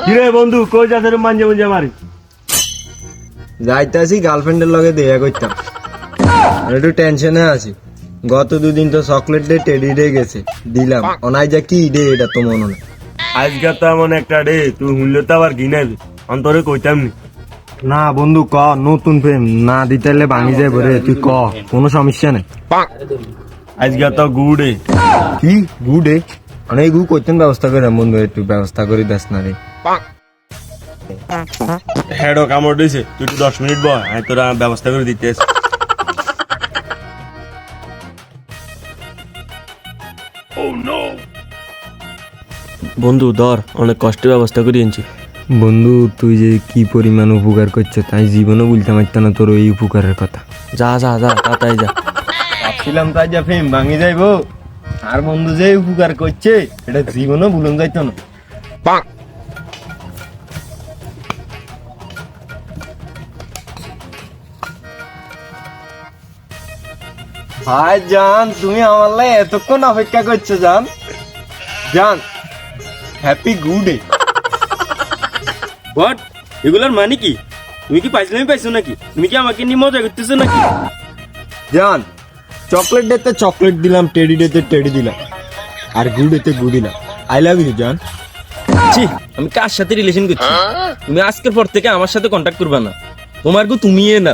কিরে বন্ধু কই যাচ্ছে রে মাঞ্জে মুঞ্জে মারি? যাইতাছি গার্লফ্রেন্ডের লগে দেখা করতাম, আর একটু টেনশনে আছি। গত দুদিন তো চকলেট ডে টেডি ডে গেছে, দিলাম অনাই যা কি ডে এটা তো মনে নেই। আজকে তো এমন একটা ডে তুই শুনলে তো আবার ঘিনাবি, অন্তরে কইতাম নি। না বন্ধু ক, নতুন প্রেম না দিতে ভাঙি যায় বরে, তুই ক, কোনো সমস্যা নেই। আজকে তো গুডে। কি গু ডে? অনেক গু করতেন ব্যবস্থা করে বন্ধু, একটু ব্যবস্থা করে দেস না রে। হেডও কামড় দিয়েছে, তুই একটু 10 মিনিট বয়, আমি তোরা ব্যবস্থা করে দিতে আসি। বন্ধু ধর, অনেক কষ্টে ব্যবস্থা করে এনেছি। বন্ধু তুই যে কি পরিমাণ উপকার করছো তাই জীবনও বলতে পারত না তোর ওই উপকারের কথা। যা যা যা তাড়াতাড়ি যা। ভাবছিলাম তাই যা প্রেম ভাঙি যাইবো, আর বন্ধু যে উপকার করছে এটা জীবনও ভুলন যাইতো না। ভাই জান, তুমি আমার লাই এতক্ষণ অপেক্ষা করছো জান। জান হ্যাপি গুড ডে। হোয়াট? এগুলার মানে কি? তুমি কি পাইছলামি পাইছো নাকি? তুমি কি আমাকে নিয়ে মজা করতেছো নাকি? জান চকলেট ডেতে চকলেট দিলাম, টেডি ডেতে টেডি দিলাম, আর গুড ডেতে গুড দিলাম। আই লাভ ইউ জান। ছি, আমি কার সাথে রিলেশন করছি? তুমি আজকের পর থেকে আমার সাথে কন্ট্যাক্ট করবে না। তোমার গো তুমি না।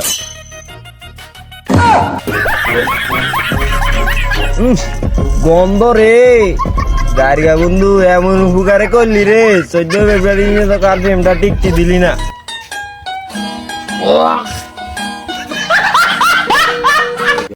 গন্ধ রে দাঁড়িয়া বন্ধু, এমন উপকারে করলি রে, 14 ফেব্রুয়ারি নিয়ে তো কার প্রেমটা টিকতে দিলি না।